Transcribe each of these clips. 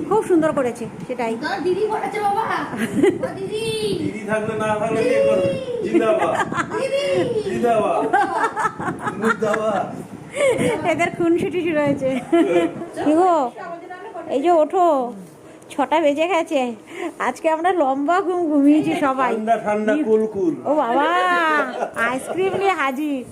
খুব সুন্দর করেছে, সেটাই। দিদি করেছে বাবা। দিদি দিদি থাকলে না থাকলে কে করবে? জিন্দাবাদ জিন্দাবাদ জিন্দাবাদ। এদের খুনসুটি শুরু হয়েছে। কি গো, এই যে ওঠো, 6টা বেজে গেছে। আজকে আমরা লম্বা ঘুম ঘুমিয়েছি সবাই। ঠান্ডা ঠান্ডা কুলকুল। ও বাবা, আইসক্রিম নিয়ে হাজির।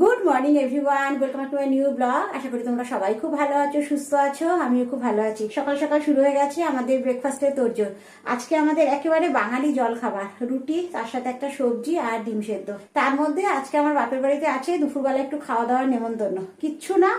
Good morning everyone, welcome to a new blog. আশা করি তোমরা সবাই খুব ভালো আছো, সুস্থ আছো। আমিও খুব ভালো আছি। সকাল সকাল শুরু হয়ে গেছে আমাদের ব্রেকফাস্টের তোড়জোড়। আজকে আমাদের একেবারে বাঙালি জল খাবার, রুটি, তার সাথে একটা সবজি আর ডিম সেদ্ধ। তার মধ্যে আজকে আমার বাপের বাড়িতে আছে দুপুরবেলা একটু খাওয়া দাওয়ার নেমন্তন্ন। কিচ্ছু না,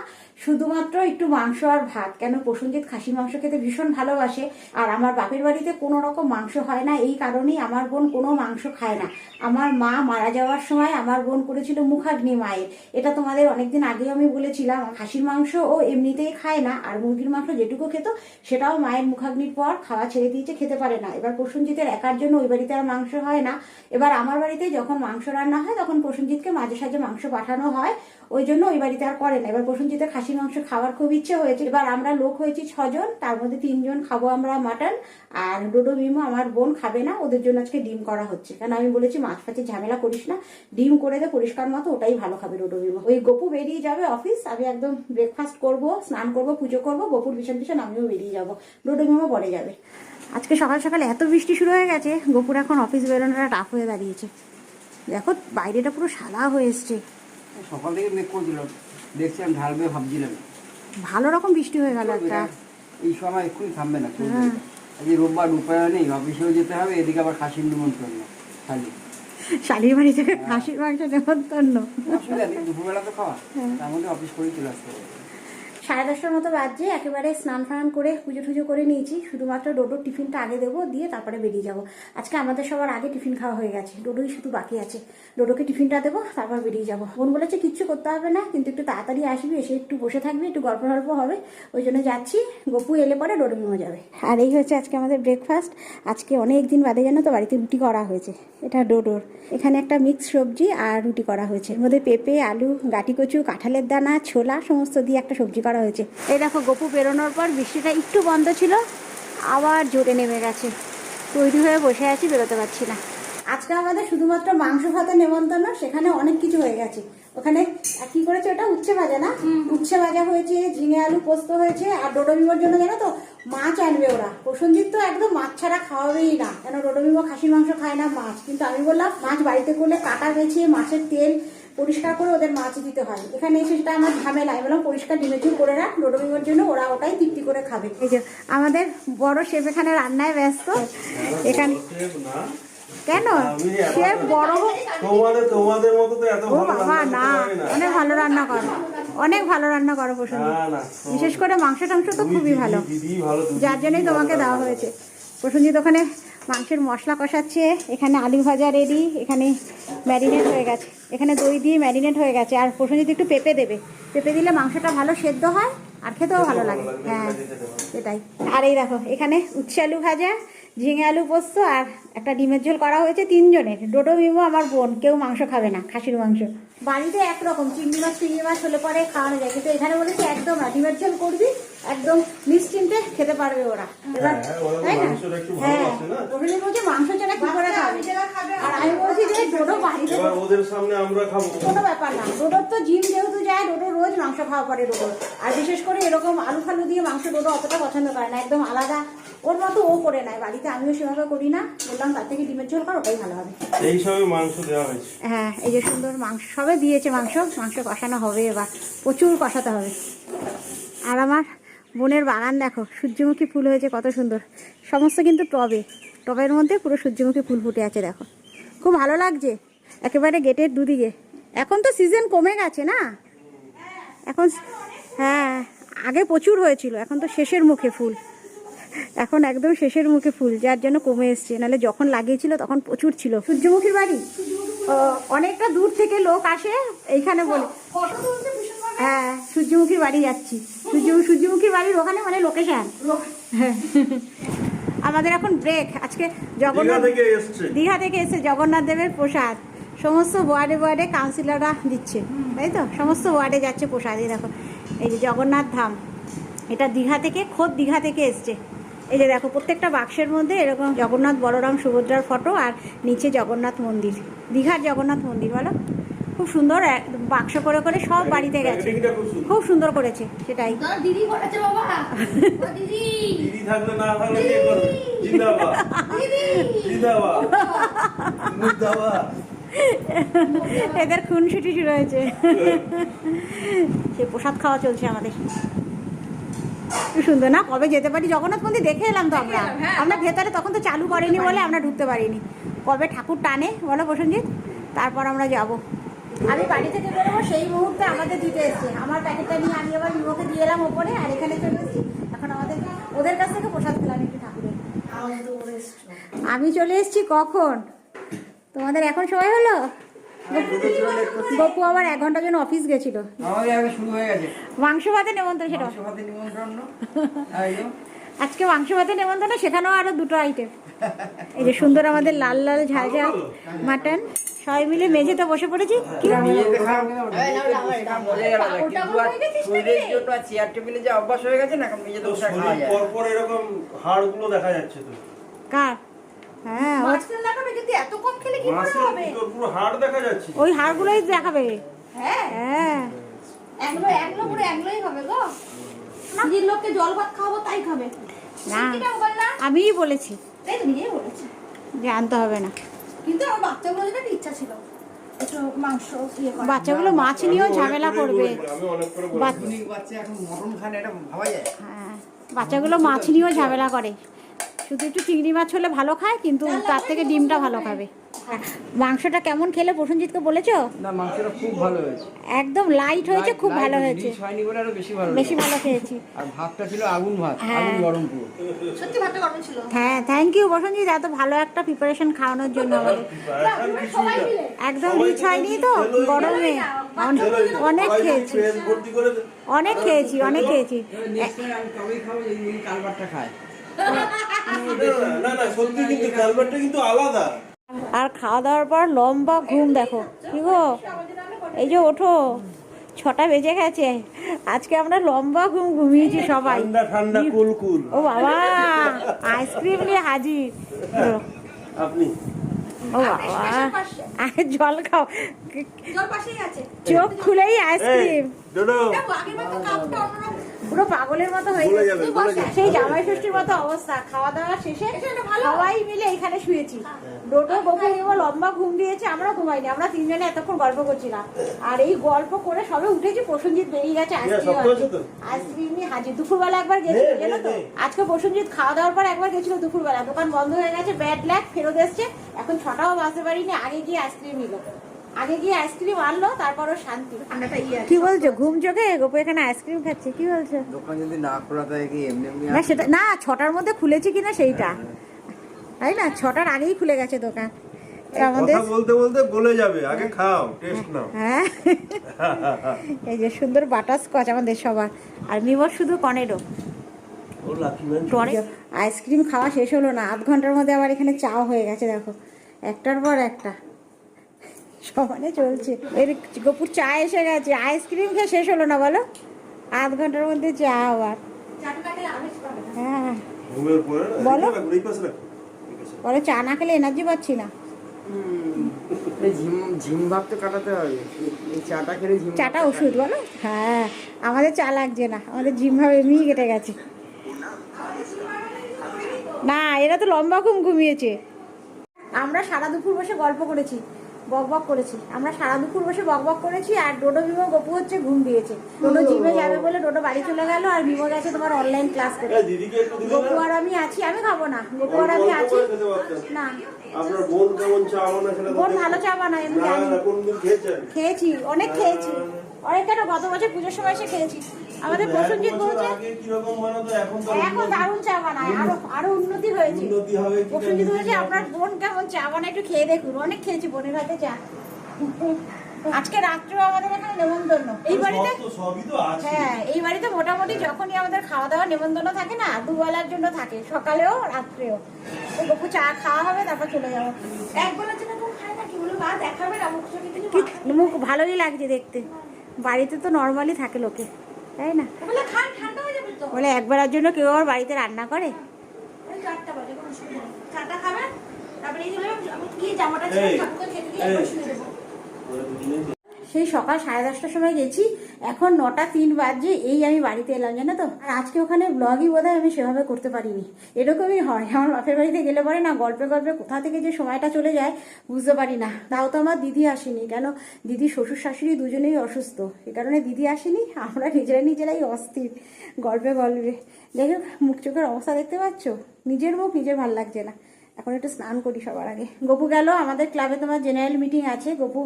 শুধুমাত্র একটু মাংস আর ভাত। কেন, প্রসেনজিৎ খাসি মাংস খেতে ভীষণ ভালোবাসে, আর আমার বাপের বাড়িতে কোনো রকম মাংস হয় না। এই কারণেই আমার বোন কোনো মাংস খায় না। আমার মা মারা যাওয়ার সময় আমার বোন করেছিল মুখাগ্নি মায়ের। এটা তোমাদের অনেকদিন আগেও আমি বলেছিলাম। খাসির মাংস ও এমনিতেই খায় না, আর মুরগির মাংস যেটুকু খেত সেটাও মায়ের মুখাগ্নির পর খাওয়া ছেড়ে দিয়েছে, খেতে পারে না। এবার প্রসেনজিতের একার জন্য ওই বাড়িতে আর মাংস হয় না। এবার আমার বাড়িতে যখন মাংস রান্না হয় তখন প্রসেনজিৎকে মাঝে সাঝে মাংস পাঠানো হয়, ওই জন্য ওই বাড়িতে আর করে না। এবার প্রসেনজিতের খাসি মাংস খাওয়ার খুব ইচ্ছে হয়েছে। এবার আমরা লোক হয়েছি 6 জন, তার মধ্যে 3 জন খাবো আমরা মাটন, আর ডোডো মিমো আমার বোন খাবে না। ওদের জন্য আজকে ডিম করা হচ্ছে, কারণ আমি বলেছি মাছ ফাঁচে ঝামেলা করিস না, ডিম করে দে পরিষ্কার মতো, ওটাই ভালো খাবে ডোডো মিমো। ওই গপু বেরিয়ে যাবে অফিস, আমি একদম ব্রেকফাস্ট করব, স্নান করব, পুজো করব, গপুর ভীষণ ভীষণ আমিও বেরিয়ে যাবো, ডোডো মিমো পরে যাবে। আজকে সকাল সকাল এত বৃষ্টি শুরু হয়ে গেছে, গপুর এখন অফিস বেরোনোটা টাফ হয়ে দাঁড়িয়েছে। দেখো বাইরেটা পুরো সাদা হয়ে এসছে। সকাল থেকে মেঘ করছিল, দেখছিলাম ঢালবে ভাবছিলাম। ভালো রকম বৃষ্টি হয়ে গেল একটা। এই সময় এক্ষুনি থামবে না। আজকে রোববার, উপায় নেই, অফিসেও যেতে হবে, এদিকে আবার খাসির নিমন্ত্রণ খালি শালির বাড়ি থেকে খাসির মাংস নেমন্তন্ন। অসুবিধা নেই, দুপুরবেলা তো খাওয়া, তার মধ্যে অফিস করেই চলে আসতে হবে। 10:30টার মতো বাজছে, একেবারে স্নান ফান করে পুজো টুজো করে নিয়েছি। শুধুমাত্র ডোডোর টিফিনটা আগে দেবো, দিয়ে তারপরে বেরিয়ে যাবো। আজকে আমাদের সবার আগে টিফিন খাওয়া হয়ে গেছে, ডোডোই শুধু বাকি আছে। ডোডোকে টিফিনটা দেবো, তারপর বেরিয়ে যাবো। বোন বলেছে কিচ্ছু করতে হবে না, কিন্তু একটু তাড়াতাড়ি আসবি, এসে একটু বসে থাকবি, একটু গল্প গল্প হবে, ওই জন্য যাচ্ছি। গপু এলে পরে ডোডো মিমো যাবে। আর এই হচ্ছে আজকে আমাদের ব্রেকফাস্ট। আজকে অনেক দিন বাদে জানো তো বাড়িতে রুটি করা হয়েছে। এটা ডোডোর, এখানে একটা মিক্স সবজি আর রুটি করা হয়েছে। এর মধ্যে পেঁপে, আলু, গাটি কচু, কাঁঠালের দানা, ছোলা সমস্ত দিয়ে একটা সবজি করা হয়েছে। এই দেখো গপু বেরোনোর পর বৃষ্টিটা একটু বন্ধ ছিল, আবার জোরে নেমে গেছে। তৈরি হয়ে বসে আছি, বেরোতে পারছি না। আজকে আমাদের শুধুমাত্র মাংস ভাতের নেমন্তন্ন, সেখানে অনেক কিছু হয়ে গেছে। ওখানে কি করেছে, ওটা উচ্ছে ভাজা না, উচ্ছে ভাজা হয়েছে, ঝিঙে আলু পোস্ত হয়েছে। আর ডোডো মিমোর জন্য জানো তো মাছ আনবে ওরা। প্রসেনজিৎ তো একদম মাছ ছাড়া খাওয়াবেই না, কেন ডোডো মিমো খাসির মাংস খায় না, মাছ। কিন্তু আমি বললাম মাছ বাড়িতে করলে কাটা বেছে মাছের তেল পরিষ্কার করে ওদের মাছ দিতে হয়। এখানে এসে সেটা আমার ঝামেলা। আমি বললাম পরিষ্কার ডিমেচুর করে রাখ ডোডো মিমোর জন্য, ওরা ওটাই তৃপ্তি করে খাবে। এই যে আমাদের বড় শেফ এখানে রান্নায় ব্যস্ত। এখানে কেন সে বড়, তোমাদের মতো তো এত ভালো বাবা না, অনেক ভালো রান্না করো, অনেক ভালো রান্না করো প্রসেনজিৎ। বিশেষ করে মাংস টাংস তো খুবই ভালো, যার জন্যই তোমাকে দেওয়া হয়েছে। প্রসেনজিৎ ওখানে মাংসের মশলা কষাচ্ছে, এখানে আলু ভাজা রেডি, এখানে ম্যারিনেট হয়ে গেছে, এখানে দই দিয়ে ম্যারিনেট হয়ে গেছে। আর প্রসেনজিৎ একটু পেঁপে দেবে, পেঁপে দিলে মাংসটা ভালো সেদ্ধ হয় আর খেতেও ভালো লাগে। হ্যাঁ এটাই। আর এই দেখো এখানে উচ্ছে আলু ভাজা, ঝিঙে আলু পোস্ত আর একটা ডিমের ঝোল করা হয়েছে 3 জনের। ডোডো মিমো আমার বোন, কেউ মাংস খাবে না, খাসির মাংস। বাড়িতে একরকম চিংড়ি মাছ হলে পরে খাওয়ানো যায়, কিন্তু এখানে বলেছি একদম না, ডিমের ঝোল করবি, একদম নিশ্চিন্তে খেতে পারবে ওরা। এবার তাই না? হ্যাঁ, ওখানে বলছে মাংস ছাড়া কি করে খাবে। আর আমি বলছি যে ডোডো বাড়িতে ওদের সামনে আমরা খাবো, কোনো ব্যাপার না। ডোডোর তো জিম যেহেতু যায়, ডোডো রোজ মাংস খাওয়া পড়ে ডোডো। আর বিশেষ করে এরকম আলু ফালু দিয়ে মাংস ডোডো অতটা পছন্দ করে না, একদম আলাদা ওর মতো ও করে নেয়। বাড়িতে আমিও সেভাবে করি না, বললাম তার থেকে ডিমের ঝোল কর, ওটাই ভালো হবে। এই সবে মাংস দেওয়া হয়েছে। হ্যাঁ এই যে সুন্দর মাংস সবে দিয়েছে, মাংস কষানো হবে, এবার প্রচুর কষাতে হবে। আর আমার বোনের বাগান দেখো, সূর্যমুখী ফুল হয়েছে কত সুন্দর, সমস্ত কিন্তু টবের মধ্যে পুরো সূর্যমুখী ফুল ফুটে আছে দেখো, খুব ভালো লাগছে। একেবারে গেটের দুদিকে। এখন তো সিজন কমে গেছে না এখন, হ্যাঁ আগে প্রচুর হয়েছিল, এখন তো শেষের মুখে ফুল, এখন একদম শেষের মুখে ফুল, যার জন্য কমে এসছে। নাহলে যখন লাগিয়েছিল তখন প্রচুর ছিল। সূর্যমুখীর বাড়ি অনেকটা দূর থেকে লোক আসে এইখানে বলে, হ্যাঁ সূর্যমুখীর বাড়ি যাচ্ছি, সূর্যমুখীর বাড়ির ওখানে মানে লোকেশন। হ্যাঁ আমাদের এখন ব্রেক। আজকে দীঘা থেকে এসছে জগন্নাথ দেবের প্রসাদ, সমস্ত ওয়ার্ডে কাউন্সিলররা দিচ্ছে, তাই তো সমস্ত ওয়ার্ডে যাচ্ছে প্রসাদ। এই দেখো এই যে জগন্নাথ ধাম, এটা দীঘা থেকে, খোদ দীঘা থেকে এসছে। এই যে দেখো প্রত্যেকটা বাক্সের মধ্যে এরকম জগন্নাথ, বলরাম, সুভদ্রার ফটো, আর নিচে জগন্নাথ মন্দির, দীঘার জগন্নাথ মন্দির। বলো খুব সুন্দর, বাক্স করে করে সব বাড়িতে গেছে, প্যাকেটিংটা খুব সুন্দর। খুব সুন্দর করেছে। সেটাই না, দিদি করেছে বাবা। ও দিদি দিদি থাকলে না থাকলে কে করবে? জিন্দাবাদ দিদি জিন্দাবাদ মুর্দাবাদ। এদের খুনসুটি শুরু হয়েছে। সে প্রসাদ খাওয়া চলছে আমাদের। কি সুন্দর না, কবে যেতে পারি জগন্নাথ মন্দির দেখে এলাম তো আমরা। হ্যাঁ। আমরা ভেতরে তখন তো চালু করেনি বলে আমরা ঢুকতে পারিনি। কবে ঠাকুর টানে বলো প্রসেনজিৎ, তারপর আমরা যাব। আমি বাড়ি থেকে বেরোবো সেই মুহূর্তে আমাদের দিতে এসছে। আমার প্যাকেটটা নিয়ে আমি আবার বিমোকে দিয়ে এলাম ওপরে, আর এখানে চলে এসেছি। এখন আমাদের ওদের কাছ থেকে প্রসাদ খেলাম একটু ঠাকুরের। আমি চলে এসেছি কখন, তোমাদের এখন সময় হলো? গপু আবার 1 ঘন্টার জন্য অফিস গেছিল। আমাদের আগে শুরু হয়ে গেছে মাংস ভাতে নেমন্তন্ন, সেটা মাংস ভাতের নিমন্ত্রণ। এই যে, আজকে মাংস ভাতে নেমন্তন্ন, সেখানেও আরো 2টো আইটেম। এই যে সুন্দর আমাদের লাল লাল ঝাল ঝাল মাটন, সবাই মিলে মেঝেতে বসে পড়েছি। কি মেঝেতে খাওয়া মানে বসে খাওয়া মজাই আলাদা। কিন্তু আর শরীরের জন্য আর চেয়ার টেবিলে যে অভ্যাস হয়ে গেছে না, এখন মেঝেতে বসে খাওয়া যায়। পরপর এরকম হাড়গুলো দেখা যাচ্ছে তো। কার? হ্যাঁ, মাছটা দেখাবে, কিন্তু এত কম খেলে কি করে মাছের হবে? ভিতর পুরো হাড় দেখা যাচ্ছে। ওই হাড়গুলোই দেখাবে। হ্যাঁ, হ্যাঁ, এগুলো পুরো এগুলোই হবে গো। নিজের লোককে জল ভাত খাওয়াবো তাই খাবে। না কিটা বললা? আমিই বলেছি এই তো নিজেই বলেছে। যে আনতে হবে না। কিন্তু আমার বাচ্চাগুলো যেটা ইচ্ছা ছিল একটু মাংস ইয়ে করা। বাচ্চাগুলো মাছ নিয়েও ঝামেলা করবে। আমি অনেক করে বাচ্চা- বাচ্চা এখন মটন খান, এটা ভাবা যায়? হ্যাঁ, বাচ্চাগুলো মাছ নিয়েও ঝামেলা করে। শুধু একটু চিংড়ি মাছ হলে ভালো খায়, কিন্তু তার থেকে ডিমটা ভালো খাবে। মাংসটা কেমন খেলে প্রসেনজিৎকে বলেছো? না, মাংসটা খুব ভালো হয়েছে, একদম লাইট হয়েছে, খুব ভালো হয়েছে, রিচ হয়নি বলে আরো বেশি ভালো বেশি হয়েছে। ভালো খেয়েছি। আর ভাতটা ছিল আগুন ভাত, হ্যাঁ। আগুন গরম পুরো। সত্যি ভাতটা গরম ছিল। হ্যাঁ, থ্যাংক ইউ প্রসেনজিৎ, এত ভালো একটা প্রিপারেশন খাওয়ানোর জন্য আমাদের। সবাই মিলে একদম রিচ হয়নি তো গরমে, অনেক খেয়েছি, অনেক খেয়েছি, অনেক খেয়েছি। নেক্সট টাইম আমি তবেই খাবো যদি কালবারটা খায়। না না সত্যি, কিন্তু কালবারটা কিন্তু আলাদা। আর খাওয়া দাওয়ার পর লম্বা ঘুম, দেখো কি গো, এই যে ওঠো, 6টা বেজে গেছে। আজকে আমরা লম্বা ঘুম ঘুমিয়েছি সবাই। ঠান্ডা ঠান্ডা কুল। ও বাবা, আইসক্রিম নিয়ে হাজির। আপনি ও বাবা, আর জল খাও, জল পাশেই আছে। চোখ খুলেই আইসক্রিম। ডোডো দেখো আগের মতো কাপটা অন্যরকম। পুরো পাগলের মতো হয়ে বলে গেছে। যাবে, বলে যাবে। সেই জামাই ষষ্ঠীর মতো অবস্থা। খাওয়া দাওয়া শেষে সবাই মিলে এখানে শুয়েছি। ডোডো গপু এবার লম্বা ঘুম দিয়েছে, আমরা ঘুমাইনি। আমরা 3 জনে এতক্ষণ গল্প করছিলাম, আর এই গল্প করে সবে উঠেছি। প্রসেনজিৎ বেরিয়ে গেছে আইসক্রিম নিয়ে হাজির। দুপুরবেলা একবার গেছিল জানো তো, আজকে প্রসেনজিৎ খাওয়া দাওয়ার পর একবার গেছিল দুপুরবেলা, দোকান বন্ধ হয়ে গেছে, ব্যাড ল্যাক, ফেরত এসছে। এখন 6টাও বাজতে পারিনি, আগে গিয়ে আইসক্রিম নিল, আগে গিয়ে আইসক্রিম আনলো, তারপরও শান্তি। কি বলছো, ঘুম চোখে গপু এখানে আইসক্রিম খাচ্ছে? কি বলছো? দোকান যদি না খোলা থাকে কি এমনি এমনি না সেটা না, 6টার মধ্যে খুলেছে কিনা সেইটা, তাই না? 6টার আগেই খুলে গেছে দোকান। আমাদের কথা বলতে বলতে বলে যাবে, আগে খাও, টেস্ট নাও। হ্যাঁ, এই যে সুন্দর বাটারস্কচ আমাদের সবার, আর মিমর শুধু কনেডো। ও লাকি ম্যান। আইসক্রিম খাওয়া শেষ হলো না, 8 ঘন্টার মধ্যে আবার এখানে চাও হয়ে গেছে। দেখো একটার পর একটা সমানে চলছে। এর গপুর চা এসে গেছে, আইসক্রিম খেয়ে শেষ হলো না বলো, 8 ঘন্টার মধ্যে চা আবার। চাটুটা খেলে আবেশ পাবে না। হ্যাঁ, ঘুমের পরে বলো। এই পাশে রাখো। বলে চা না খেলে এনার্জি পাচ্ছি না। এই ঝিম ভাব তো কাটাতে হবে, এই চাটা খেলে ঝিম চাটা ওষুধ বলো। হ্যাঁ, আমাদের চা লাগছে না, আমাদের জিম ভাবে এমনি কেটে গেছে। না, এরা তো লম্বা ঘুম ঘুমিয়েছে। আমরা সারা দুপুর বসে গল্প করেছি, বকবক করেছি। আমরা সারা দুপুর বসে বকবক করেছি, আর ডোডো বিমো গপু হচ্ছে ঘুম দিয়েছে। ডোডো জিমে যাবে বলে ডোডো বাড়ি চলে গেল, আর বিমো গেছে তোমার অনলাইন ক্লাস করতে। এই দিদিকে একটু দিলে গপু না? আর আমি আছি, আমি খাবো না। গপু আর আমি আছি। না, আপনার বোন কেমন চা বানায় সেটা তো বোন দেখুন। ভালো চা বানায়, আমি না জানি। না কোনদিন খেয়েছেন? খেয়েছি, অনেক খেয়েছি, অনেক। কেন, গত বছর পুজোর সময় এসে খেয়েছি। আমাদের প্রসেনজিৎ এক বছর বলছে আগে কিরকম বানাতো, এখন তো এখন দারুণ চা বানায়, আরো আরো উন্নতি হয়েছে। উন্নতি হবে কি না প্রসেনজিৎ নিজে বলছে জানে। আপনার বোন কেমন চা বানায়, একটু খেয়ে দেখুন। অনেক খেয়েছি বোনের হাতে চা। আজকে রাত্রেও আমাদের এখানে নেমন্তন্ন এই বাড়িতে। সবই তো আছে। হ্যাঁ, এই বাড়িতে মোটামুটি যখনই আমাদের খাওয়া দাওয়া নেমন্তন্ন থাকে না, দুবেলার জন্য থাকে, সকালেও রাত্রেও। তো গপু চা খাওয়া হবে, তারপর চলে যাবো। একবেলার জন্য কেউ খায় না, কি বলে মা দেখাবে না মুখ চোখে কিছু কি মুখ ভালোই লাগছে দেখতে। বাড়িতে তো নর্মালি থাকে লোকে, তাই না? বলে খান, ঠান্ডা হয়ে যাবে তো। তো বলে একবারের জন্য কেউ আবার বাড়িতে রান্না করে? ওই 4টা বাজে কোনো অসুবিধা নেই। চাটা খাবে, তারপরে এই হলো আমি কি জামাটা ছিল এই, ঠাকুরকে খেতে দিয়ে একবার শুয়ে দেবো। সেই সকাল 10:30টার সময় গেছি, এখন 9:03 বাজে, এই আমি বাড়িতে এলাম জানো তো। আর আজকে ওখানে ব্লগই বোধহয় আমি সেভাবে করতে পারিনি। এরকমই হয়, আমার বাপের বাড়িতে গেলে পরে না গল্পে গল্পে কোথা থেকে যে সময়টা চলে যায় বুঝতে পারি না। তাও তো আমার দিদি আসেনি, কেন দিদি শ্বশুর শাশুড়ি দুজনেই অসুস্থ, এ কারণে দিদি আসেনি। আমরা নিজেরাই অস্থির গল্পে গল্পে। দেখো মুখ চোখের অবস্থা দেখতে পাচ্ছ, নিজের মুখ নিজের ভাল লাগছে না। এখন একটু স্নান করি সবার আগে। গপু গেল আমাদের ক্লাবে, তোমার জেনারেল মিটিং আছে, গপু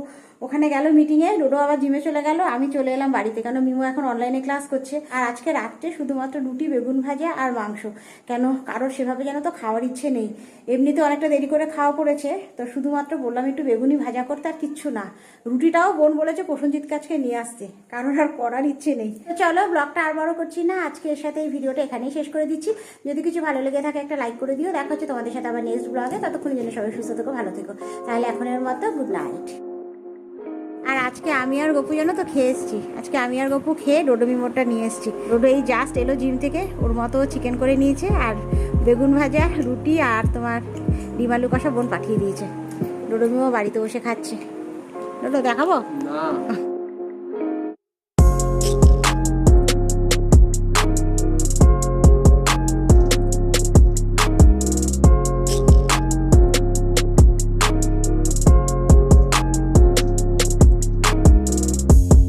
ওখানে গেল মিটিংয়ে, ডোডো আবার জিমে চলে গেল, আমি চলে এলাম বাড়িতে, কেন মিমো এখন অনলাইনে ক্লাস করছে। আর আজকে রাত্রে শুধুমাত্র রুটি, বেগুন ভাজা আর মাংস, কেন কারোর সেভাবে যেন তো খাওয়ার ইচ্ছে নেই। এমনিতে অনেকটা দেরি করে খাওয়া পড়েছে, তো শুধুমাত্র বললাম একটু বেগুনি ভাজা করতে, আর কিচ্ছু না। রুটিটাও বোন বলেছে প্রসেনজিৎ কাছকে নিয়ে আসতে, কারোর আর করার ইচ্ছে নেই। তো চলো ব্লগটা আর বড় করছি না, আজকে এর সাথে এই ভিডিওটা এখানেই শেষ করে দিচ্ছি। যদি কিছু ভালো লেগে থাকে একটা লাইক করে দিও। দেখা হচ্ছে তোমাদের সাথে আবার নেক্সট ব্লগে, ততক্ষণের জন্য সবাই সুস্থ থেকো, ভালো থেকো। তাহলে এখনের মতো গুড নাইট। আর আজকে আমি আর গপু জানো তো খেয়ে এসছি, আজকে আমি আর গপু খেয়ে ডোডো মিমোরটা নিয়ে এসছি। ডোডো এই জাস্ট এলো জিম থেকে, ওর মতো চিকেন করে নিয়েছে, আর বেগুন ভাজা, রুটি আর তোমার ডিম আলু কষা বোন পাঠিয়ে দিয়েছে। ডোডো মিমো বাড়িতে বসে খাচ্ছে। ডোডো দেখাবো? না